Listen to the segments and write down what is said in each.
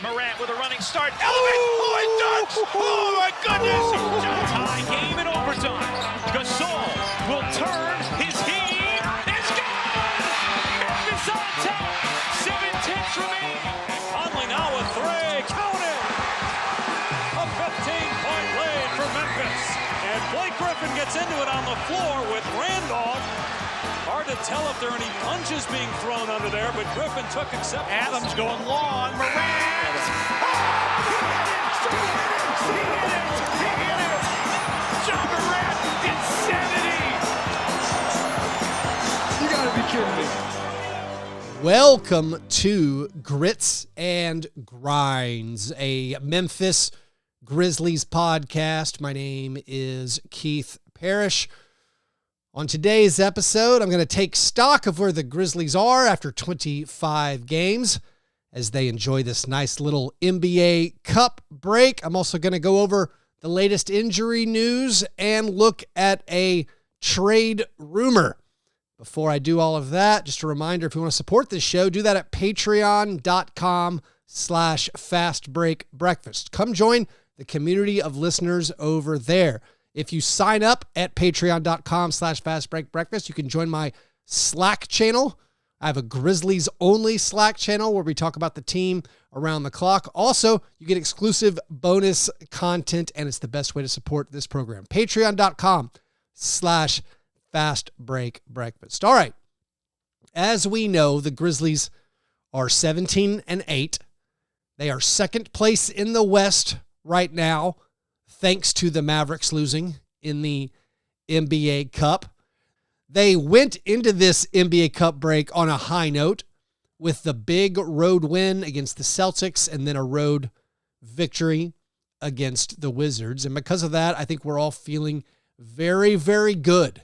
Morant with a running start. Elevate! Oh, it dunks! Oh, my goodness! Tie game in overtime. Gasol will turn. His heat is gone! Memphis on top. 7-10 remaining. Conley now with three. Count it! A 15-point lead for Memphis. And Blake Griffin gets into it on the floor with Randolph. Hard to tell if there are any punches being thrown under there, but Griffin took acceptance. Adams going long. Morant! He hit it! John Morant! Insanity! You gotta be kidding me. Welcome to Grits and Grinds, a Memphis Grizzlies podcast. My name is Keith Parrish. On today's episode, I'm going to take stock of where the Grizzlies are after 25 games as they enjoy this nice little NBA Cup break. I'm also going to go over the latest injury news and look at a trade rumor. Before I do all of that, just a reminder, if you want to support this show, do that at patreon.com/fastbreakbreakfast. Come join the community of listeners over there. If you sign up at patreon.com/fastbreakbreakfast, you can join my Slack channel. I have a Grizzlies only Slack channel where we talk about the team around the clock. Also, you get exclusive bonus content, and it's the best way to support this program. Patreon.com/fastbreakbreakfast. All right. As we know, the Grizzlies are 17-8. They are second place in the West right now, thanks to the Mavericks losing in the NBA Cup. They went into this NBA Cup break on a high note with the big road win against the Celtics and then a road victory against the Wizards. And because of that, I think we're all feeling very, very good.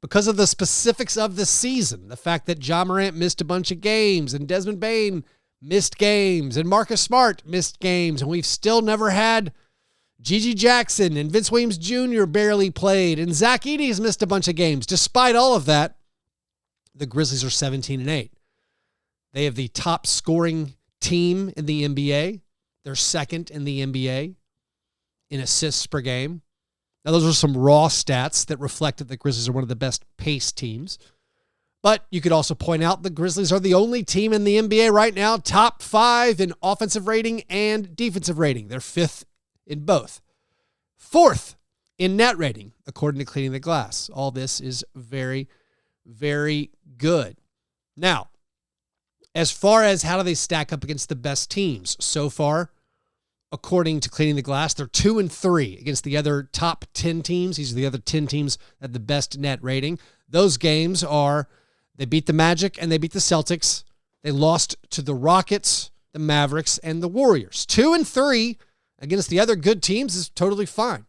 Because of the specifics of the season, the fact that Ja Morant missed a bunch of games and Desmond Bane missed games and Marcus Smart missed games, and we've still never had Gigi Jackson and Vince Williams Jr. barely played, and Zach Edey has missed a bunch of games. Despite all of that, the Grizzlies are 17-8. They have the top scoring team in the NBA. They're second in the NBA in assists per game. Now, those are some raw stats that reflect that the Grizzlies are one of the best pace teams. But you could also point out the Grizzlies are the only team in the NBA right now, top 5 in offensive rating and defensive rating. They're 5th in both. 4th in net rating, according to Cleaning the Glass. All this is very, very good. Now, as far as how do they stack up against the best teams, so far, according to Cleaning the Glass, they're 2-3 against the other top 10 teams. These are the other 10 teams that have the best net rating. Those games are, they beat the Magic and they beat the Celtics. They lost to the Rockets, the Mavericks, and the Warriors. 2-3 against the other good teams is totally fine.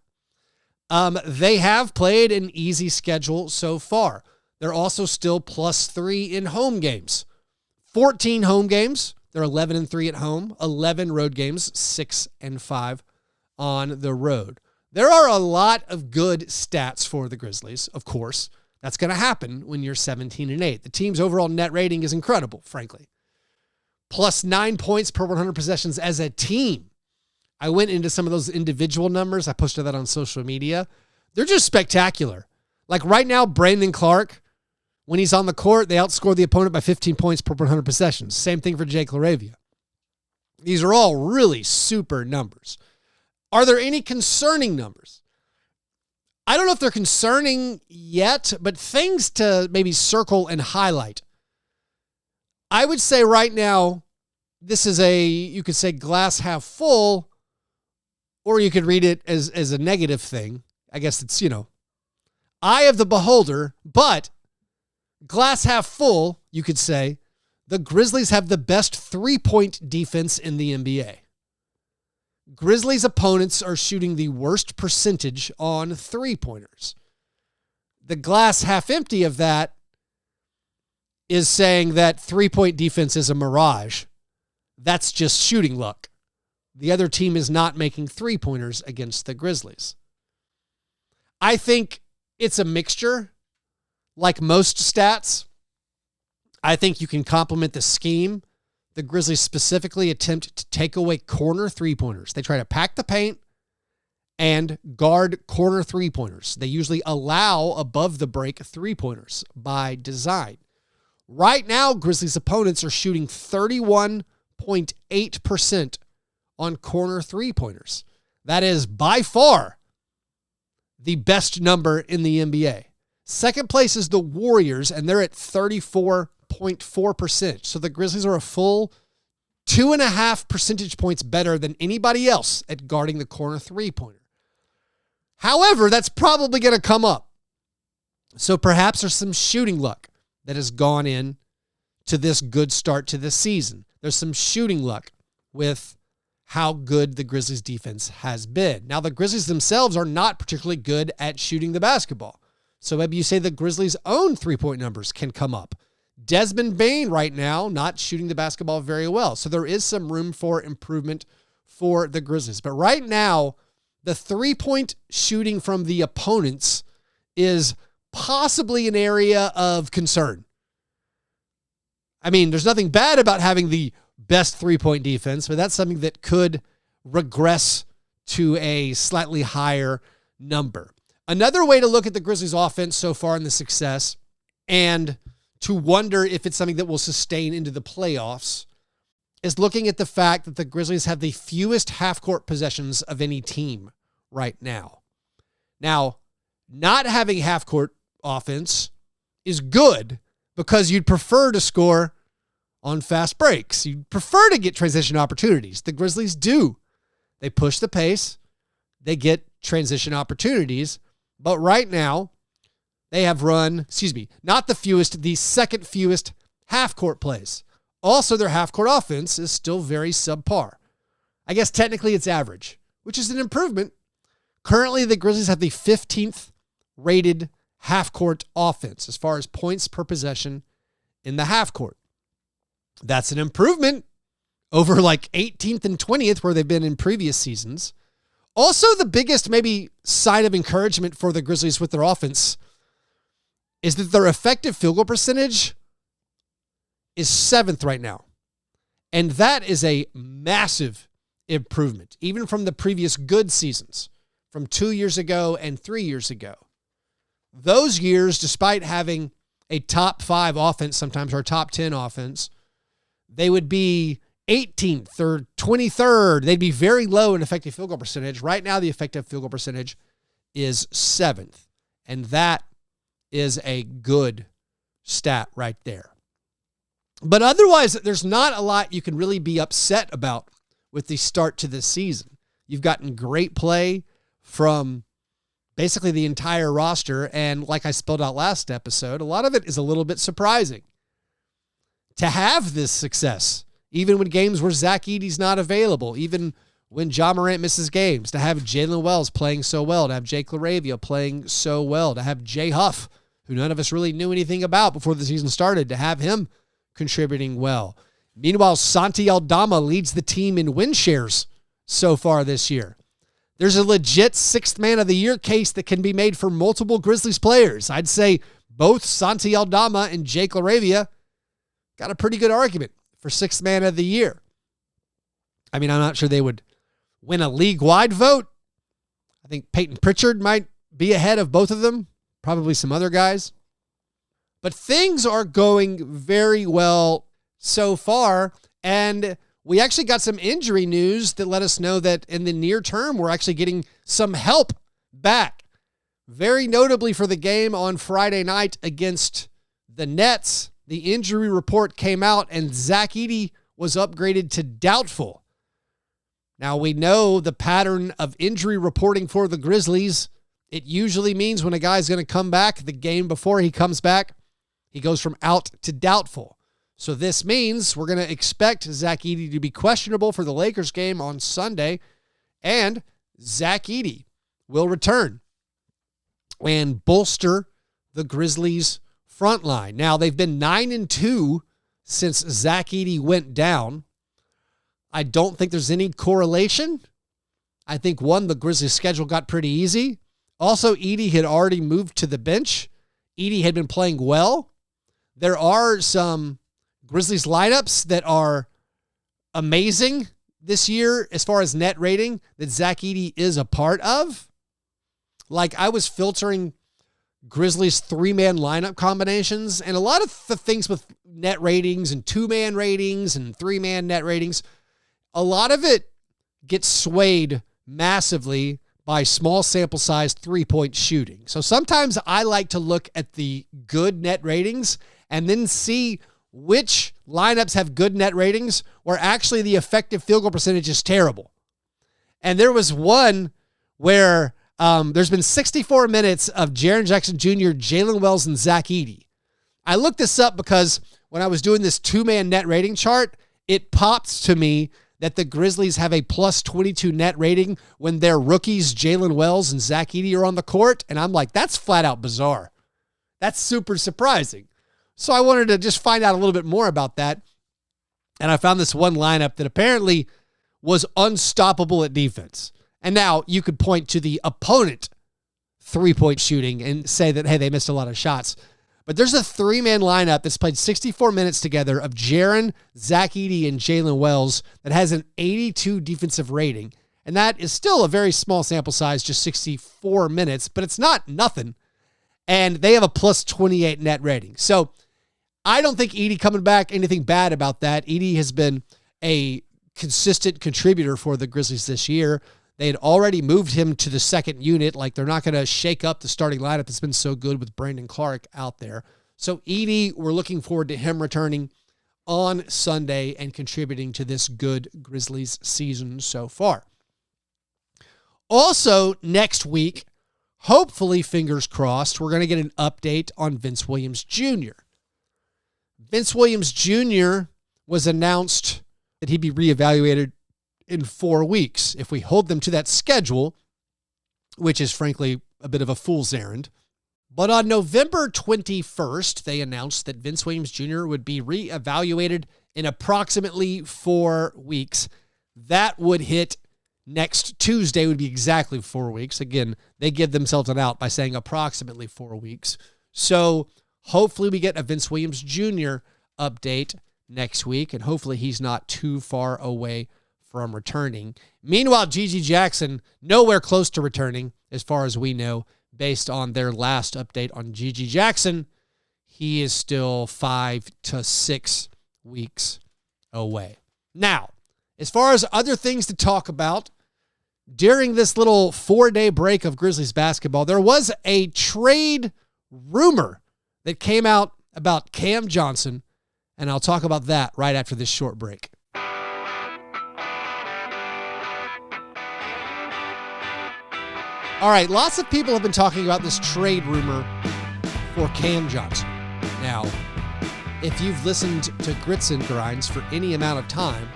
They have played an easy schedule so far. They're also still +3 in home games. 14 home games. They're 11-3 at home. 11 road games, 6-5 on the road. There are a lot of good stats for the Grizzlies, of course. That's going to happen when you're 17-8. The team's overall net rating is incredible, frankly. +9 points per 100 possessions as a team. I went into some of those individual numbers. I posted that on social media. They're just spectacular. Like right now, Brandon Clark, when he's on the court, they outscore the opponent by 15 points per 100 possessions. Same thing for Jake LaRavia. These are all really super numbers. Are there any concerning numbers? I don't know if they're concerning yet, but things to maybe circle and highlight. I would say right now, this is you could say glass half full, or you could read it as a negative thing. I guess it's, eye of the beholder, but glass half full, you could say, the Grizzlies have the best 3-point defense in the NBA. Grizzlies opponents are shooting the worst percentage on 3-pointers. The glass half empty of that is saying that 3-point defense is a mirage. That's just shooting luck. The other team is not making 3-pointers against the Grizzlies. I think it's a mixture. Like most stats, I think you can complement the scheme the Grizzlies specifically attempt to take away corner three-pointers. They try to pack the paint and guard corner three-pointers. They usually allow above the break three-pointers by design. Right now, Grizzlies opponents are shooting 31.8% on corner three-pointers. That is by far the best number in the NBA. Second place is the Warriors, and they're at 34.4%. So the Grizzlies are a full 2.5 percentage points better than anybody else at guarding the corner three-pointer. However, that's probably going to come up. So perhaps there's some shooting luck that has gone in to this good start to this season. There's some shooting luck with how good the Grizzlies defense has been. Now, the Grizzlies themselves are not particularly good at shooting the basketball. So maybe you say the Grizzlies' own three-point numbers can come up. Desmond Bane right now not shooting the basketball very well. So there is some room for improvement for the Grizzlies. But right now, the three-point shooting from the opponents is possibly an area of concern. I mean, there's nothing bad about having the best three-point defense, but that's something that could regress to a slightly higher number. Another way to look at the Grizzlies' offense so far in the success and to wonder if it's something that will sustain into the playoffs is looking at the fact that the Grizzlies have the fewest half-court possessions of any team right now. Now, not having half-court offense is good because you'd prefer to score on fast breaks. You'd prefer to get transition opportunities. The Grizzlies do. They push the pace. They get transition opportunities. But right now, they have run, not the fewest, the second fewest half-court plays. Also, their half-court offense is still very subpar. I guess technically it's average, which is an improvement. Currently, the Grizzlies have the 15th rated half-court offense as far as points per possession in the half-court. That's an improvement over like 18th and 20th where they've been in previous seasons. Also, the biggest maybe sign of encouragement for the Grizzlies with their offense is that their effective field goal percentage is 7th right now. And that is a massive improvement, even from the previous good seasons, from 2 years ago and 3 years ago. Those years, despite having a top 5 offense sometimes or a top 10 offense, they would be 18th or 23rd. They'd be very low in effective field goal percentage. Right now, the effective field goal percentage is 7th. And that is a good stat right there. But otherwise, there's not a lot you can really be upset about with the start to this season. You've gotten great play from basically the entire roster. And like I spelled out last episode, a lot of it is a little bit surprising. To have this success, even when games where Zach Edey's not available, even when Ja Morant misses games, to have Jalen Wells playing so well, to have Jake LaRavia playing so well, to have Jay Huff, who none of us really knew anything about before the season started, to have him contributing well. Meanwhile, Santi Aldama leads the team in win shares so far this year. There's a legit 6th man of the year case that can be made for multiple Grizzlies players. I'd say both Santi Aldama and Jake LaRavia got a pretty good argument for 6th man of the year. I mean, I'm not sure they would win a league-wide vote. I think Peyton Pritchard might be ahead of both of them, probably some other guys. But things are going very well so far, and we actually got some injury news that let us know that in the near term, we're actually getting some help back. Very notably for the game on Friday night against the Nets, the injury report came out and Zach Edey was upgraded to doubtful. Now, we know the pattern of injury reporting for the Grizzlies. It usually means when a guy's going to come back, the game before he comes back, he goes from out to doubtful. So this means we're going to expect Zach Edey to be questionable for the Lakers game on Sunday, and Zach Edey will return and bolster the Grizzlies' front line. Now, they've been 9-2 since Zach Edey went down. I don't think there's any correlation. I think, one, the Grizzlies' schedule got pretty easy. Also, Edey had already moved to the bench. Edey had been playing well. There are some Grizzlies lineups that are amazing this year as far as net rating that Zach Edey is a part of. Like, I was filtering Grizzlies 3-man lineup combinations, and a lot of the things with net ratings and 2-man ratings and 3-man net ratings, a lot of it gets swayed massively by small sample size 3-point shooting. So sometimes I like to look at the good net ratings and then see which lineups have good net ratings where actually the effective field goal percentage is terrible. And there was one where there's been 64 minutes of Jaren Jackson Jr., Jalen Wells, and Zach Edey. I looked this up because when I was doing this 2-man net rating chart, it popped to me that the Grizzlies have a plus 22 net rating when their rookies, Jalen Wells and Zach Edey, are on the court. And I'm like, that's flat out bizarre. That's super surprising. So I wanted to just find out a little bit more about that. And I found this one lineup that apparently was unstoppable at defense. And now you could point to the opponent 3-point shooting and say that, hey, they missed a lot of shots. But there's a 3-man lineup that's played 64 minutes together of Jaren, Zach Edey, and Jalen Wells that has an 82 defensive rating. And that is still a very small sample size, just 64 minutes, but it's not nothing. And they have a plus 28 net rating. So I don't think Edey coming back, anything bad about that. Edey has been a consistent contributor for the Grizzlies this year. They had already moved him to the second unit. Like, they're not going to shake up the starting lineup that's been so good with Brandon Clark out there. So Edey, we're looking forward to him returning on Sunday and contributing to this good Grizzlies season so far. Also, next week, hopefully, fingers crossed, we're going to get an update on Vince Williams Jr. Vince Williams Jr. was announced that he'd be reevaluated in 4 weeks. If we hold them to that schedule, which is frankly a bit of a fool's errand. But on November 21st, they announced that Vince Williams Jr. would be reevaluated in approximately 4 weeks. That would hit next Tuesday, would be exactly 4 weeks. Again, they give themselves an out by saying approximately 4 weeks. So hopefully we get a Vince Williams Jr. update next week, and hopefully he's not too far away from returning. Meanwhile, G.G. Jackson, nowhere close to returning, as far as we know, based on their last update on G.G. Jackson. He is still 5 to 6 weeks away. Now, as far as other things to talk about, during this little 4-day break of Grizzlies basketball, there was a trade rumor that came out about Cam Johnson, and I'll talk about that right after this short break. All right, lots of people have been talking about this trade rumor for Cam Johnson. Now, if you've listened to Grits and Grinds for any amount of time,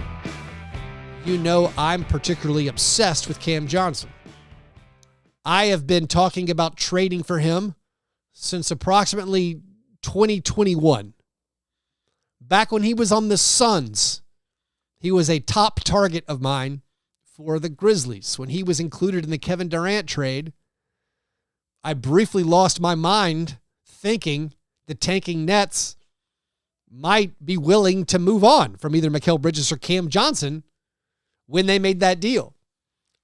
you know I'm particularly obsessed with Cam Johnson. I have been talking about trading for him since approximately 2021. Back when he was on the Suns, he was a top target of mine for the Grizzlies. When he was included in the Kevin Durant trade, I briefly lost my mind thinking the tanking Nets might be willing to move on from either Mikal Bridges or Cam Johnson when they made that deal.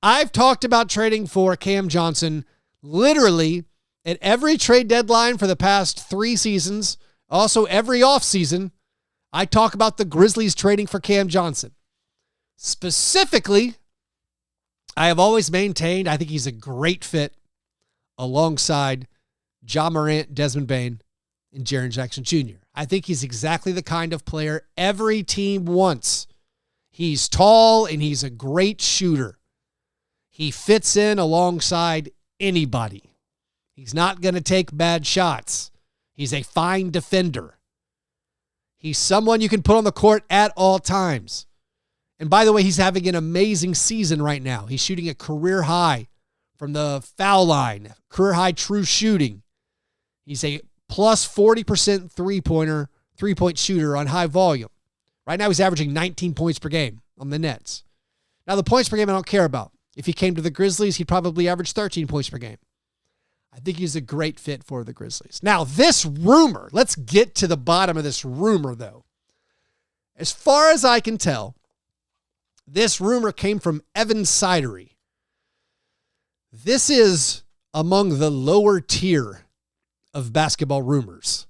I've talked about trading for Cam Johnson literally at every trade deadline for the past 3 seasons, also every offseason. I talk about the Grizzlies trading for Cam Johnson. Specifically, I have always maintained I think he's a great fit alongside Ja Morant, Desmond Bane, and Jaren Jackson Jr. I think he's exactly the kind of player every team wants. He's tall and he's a great shooter. He fits in alongside anybody. He's not going to take bad shots. He's a fine defender. He's someone you can put on the court at all times. And by the way, he's having an amazing season right now. He's shooting a career high from the foul line, career high true shooting. He's a plus 40% three-point shooter on high volume. Right now he's averaging 19 points per game on the Nets. Now the points per game I don't care about. If he came to the Grizzlies, he'd probably average 13 points per game. I think he's a great fit for the Grizzlies. Now this rumor, let's get to the bottom of this rumor though. As far as I can tell, This rumor came from Evan Sidery. This is among the lower tier of basketball rumors.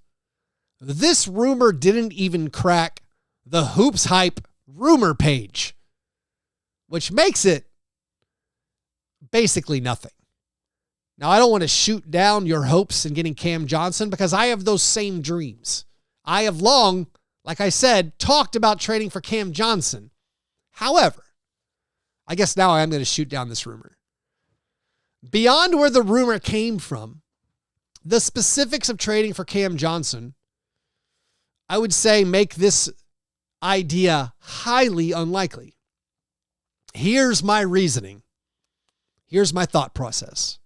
This rumor didn't even crack the Hoops Hype rumor page, which makes it basically nothing. Now, I don't want to shoot down your hopes in getting Cam Johnson because I have those same dreams. I have long, like I said, talked about trading for Cam Johnson. However, I guess now I am going to shoot down this rumor. Beyond where the rumor came from, the specifics of trading for Cam Johnson, I would say make this idea highly unlikely. Here's my reasoning. Here's my thought process.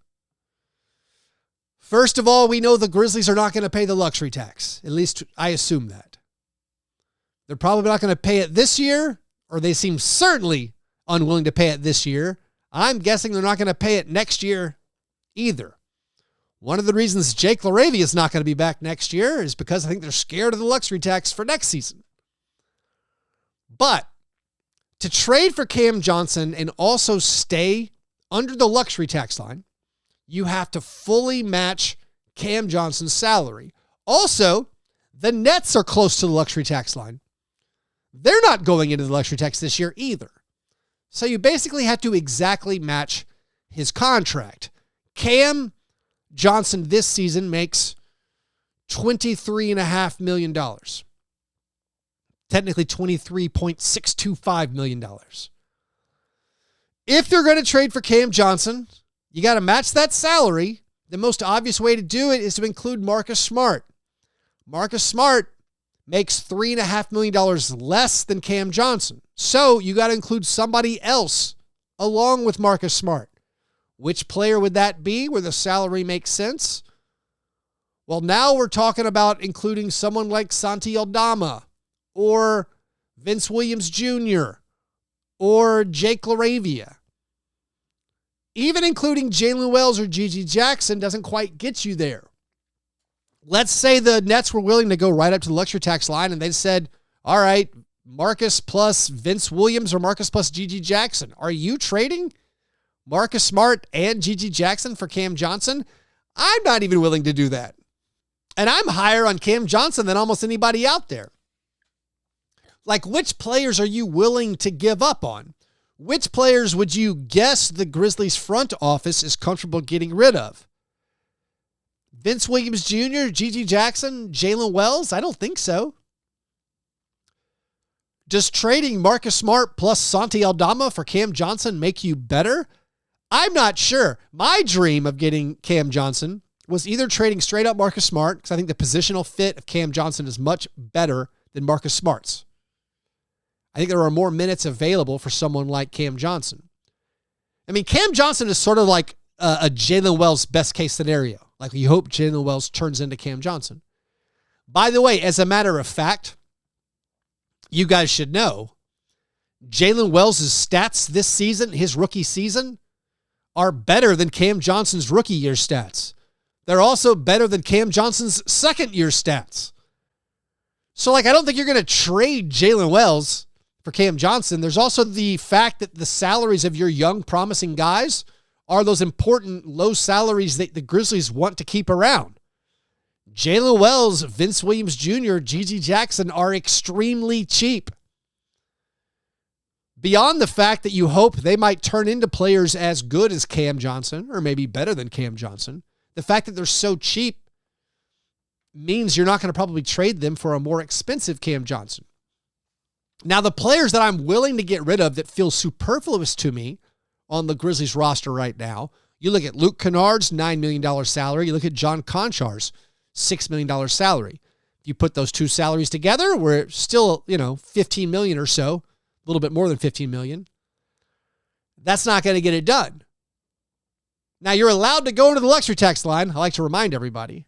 First of all, we know the Grizzlies are not going to pay the luxury tax. At least I assume that. They're probably not going to pay it this year, or they seem certainly unwilling to pay it this year. I'm guessing they're not going to pay it next year either. One of the reasons Jake LaRavia is not going to be back next year is because I think they're scared of the luxury tax for next season. But to trade for Cam Johnson and also stay under the luxury tax line, you have to fully match Cam Johnson's salary. Also, the Nets are close to the luxury tax line. They're not going into the luxury tax this year either. So you basically have to exactly match his contract. Cam Johnson this season makes $23.5 million. Technically $23.625 million. If you're going to trade for Cam Johnson, you got to match that salary. The most obvious way to do it is to include Marcus Smart. Marcus Smart makes $3.5 million less than Cam Johnson. So you got to include somebody else along with Marcus Smart. Which player would that be where the salary makes sense? Well, now we're talking about including someone like Santi Aldama or Vince Williams Jr. or Jake LaRavia. Even including Jalen Wells or Gigi Jackson doesn't quite get you there. Let's say the Nets were willing to go right up to the luxury tax line and they said, all right, Marcus plus Vince Williams or Marcus plus Gigi Jackson. Are you trading Marcus Smart and Gigi Jackson for Cam Johnson? I'm not even willing to do that. And I'm higher on Cam Johnson than almost anybody out there. Like, which players are you willing to give up on? Which players would you guess the Grizzlies front office is comfortable getting rid of? Vince Williams Jr., Gigi Jackson, Jalen Wells? I don't think so. Does trading Marcus Smart plus Santi Aldama for Cam Johnson make you better? I'm not sure. My dream of getting Cam Johnson was either trading straight up Marcus Smart, because I think the positional fit of Cam Johnson is much better than Marcus Smart's. I think there are more minutes available for someone like Cam Johnson. I mean, Cam Johnson is sort of like a Jalen Wells best case scenario. Like, you hope Jalen Wells turns into Cam Johnson. By the way, as a matter of fact, you guys should know, Jalen Wells' stats this season, his rookie season, are better than Cam Johnson's rookie year stats. They're also better than Cam Johnson's second year stats. So, I don't think you're going to trade Jalen Wells for Cam Johnson. There's also the fact that the salaries of your young, promising guys are those important low salaries that the Grizzlies want to keep around. Jalen Wells, Vince Williams Jr., Gigi Jackson are extremely cheap. Beyond the fact that you hope they might turn into players as good as Cam Johnson, or maybe better than Cam Johnson, the fact that they're so cheap means you're not going to probably trade them for a more expensive Cam Johnson. Now, the players that I'm willing to get rid of that feel superfluous to me on the Grizzlies roster right now, you look at Luke Kennard's $9 million salary, you look at John Conchar's $6 million salary. If you put those two salaries together, we're still, $15 million or so, a little bit more than $15 million. That's not going to get it done. Now, you're allowed to go into the luxury tax line. I like to remind everybody.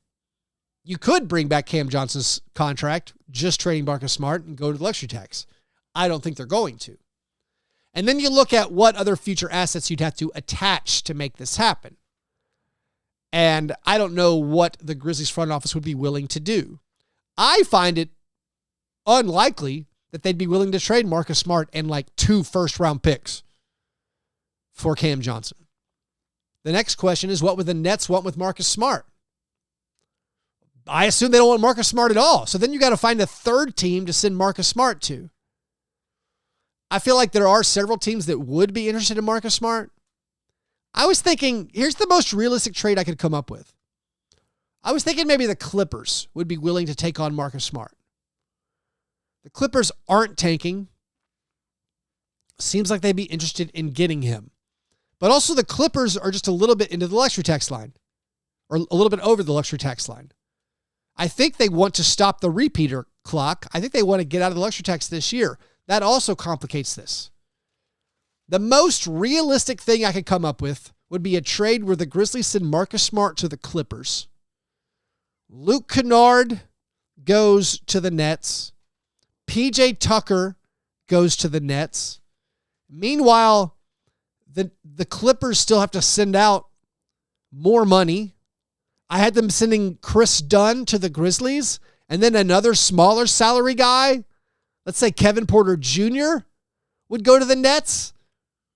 You could bring back Cam Johnson's contract, just trading Marcus Smart, and go to the luxury tax. I don't think they're going to. And then you look at what other future assets you'd have to attach to make this happen. And I don't know what the Grizzlies front office would be willing to do. I find it unlikely that they'd be willing to trade Marcus Smart and like 2 first-round picks for Cam Johnson. The next question is, what would the Nets want with Marcus Smart? I assume they don't want Marcus Smart at all. So then you got to find a third team to send Marcus Smart to. I feel like there are several teams that would be interested in Marcus Smart. I was thinking, here's the most realistic trade I could come up with. I was thinking maybe the Clippers would be willing to take on Marcus Smart. The Clippers aren't tanking. Seems like they'd be interested in getting him. But also the Clippers are just a little bit into the luxury tax line, or a little bit over the luxury tax line. I think they want to stop the repeater clock. I think they want to get out of the luxury tax this year. That also complicates this. The most realistic thing I could come up with would be a trade where the Grizzlies send Marcus Smart to the Clippers. Luke Kennard goes to the Nets. PJ Tucker goes to the Nets. Meanwhile, the Clippers still have to send out more money. I had them sending Chris Dunn to the Grizzlies and then another smaller salary guy, let's say Kevin Porter Jr., would go to the Nets.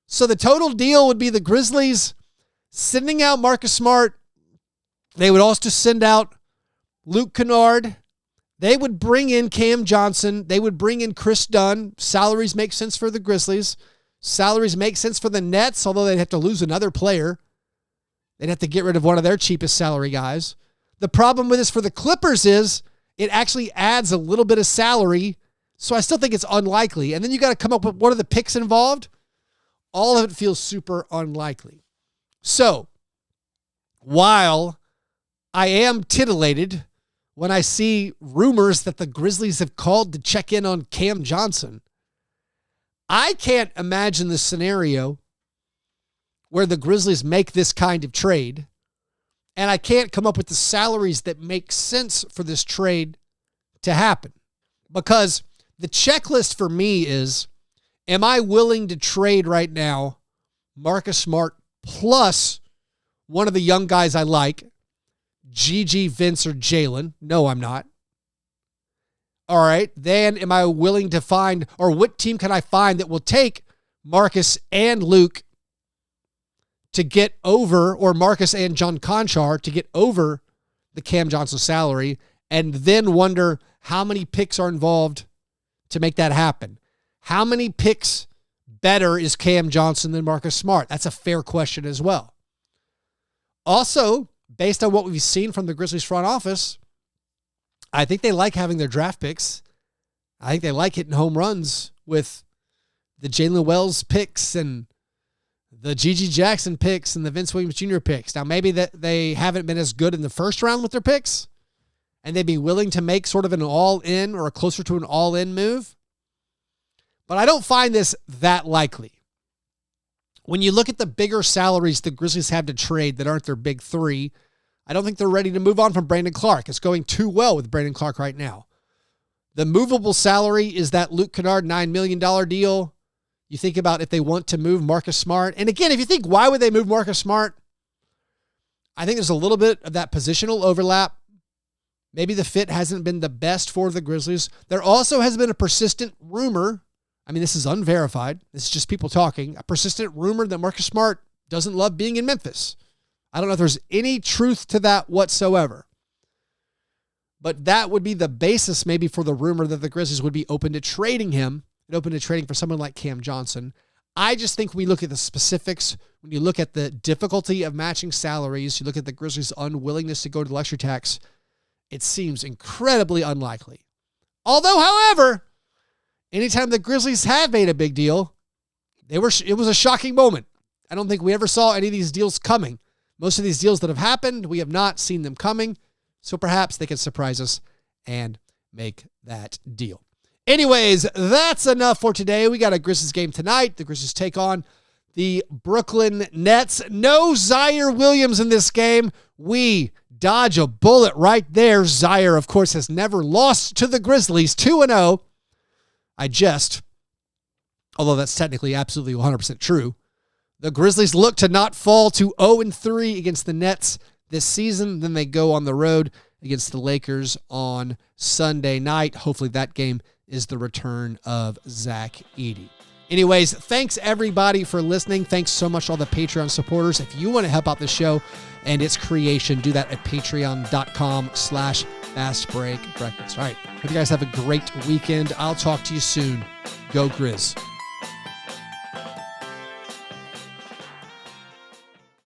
So the total deal would be the Grizzlies sending out Marcus Smart. They would also send out Luke Kennard. They would bring in Cam Johnson. They would bring in Chris Dunn. Salaries make sense for the Grizzlies. Salaries make sense for the Nets, although they'd have to lose another player. They'd have to get rid of one of their cheapest salary guys. The problem with this for the Clippers is it actually adds a little bit of salary, so I still think it's unlikely. And then you got to come up with what are the picks involved. All of it feels super unlikely. So, while I am titillated when I see rumors that the Grizzlies have called to check in on Cam Johnson, I can't imagine the scenario where the Grizzlies make this kind of trade, and I can't come up with the salaries that make sense for this trade to happen. Because the checklist for me is, am I willing to trade right now Marcus Smart plus one of the young guys I like, Gigi, Vince, or Jalen? No, I'm not. All right, then am I willing to find, or what team can I find that will take Marcus and Luke to get over, or Marcus and John Conchar to get over the Cam Johnson salary, and then wonder how many picks are involved to make that happen? How many picks better is Cam Johnson than Marcus Smart? That's a fair question as well. Also, based on what we've seen from the Grizzlies front office, I think they like having their draft picks. I think they like hitting home runs with the Jalen Wells picks and the Gigi Jackson picks and the Vince Williams Jr. picks. Now, maybe that they haven't been as good in the first round with their picks, and they'd be willing to make sort of an all-in or closer to an all-in move. But I don't find this that likely. When you look at the bigger salaries the Grizzlies have to trade that aren't their big three, I don't think they're ready to move on from Brandon Clark. It's going too well with Brandon Clark right now. The movable salary is that Luke Kennard $9 million deal. You think about if they want to move Marcus Smart. And again, if you think, why would they move Marcus Smart? I think there's a little bit of that positional overlap. Maybe the fit hasn't been the best for the Grizzlies. There also has been a persistent rumor. I mean, this is unverified. This is just people talking. A persistent rumor that Marcus Smart doesn't love being in Memphis. I don't know if there's any truth to that whatsoever. But that would be the basis maybe for the rumor that the Grizzlies would be open to trading him and open to trading for someone like Cam Johnson. I just think when we look at the specifics, when you look at the difficulty of matching salaries, you look at the Grizzlies' unwillingness to go to the luxury tax, it seems incredibly unlikely. Although, however, anytime the Grizzlies have made a big deal, it was a shocking moment. I don't think we ever saw any of these deals coming. Most of these deals that have happened, we have not seen them coming. So perhaps they can surprise us and make that deal. Anyways, that's enough for today. We got a Grizzlies game tonight. The Grizzlies take on the Brooklyn Nets. No Zaire Williams in this game. We dodge a bullet right there. Zaire, of course, has never lost to the Grizzlies. 2-0. I jest, although that's technically absolutely 100% true. The Grizzlies look to not fall to 0-3 against the Nets this season. Then they go on the road against the Lakers on Sunday night. Hopefully that game is the return of Zach Edey. Anyways, thanks everybody for listening. Thanks so much to all the Patreon supporters. If you want to help out the show and its creation, do that at patreon.com/fastbreakbreakfast. All right. Hope you guys have a great weekend. I'll talk to you soon. Go Grizz.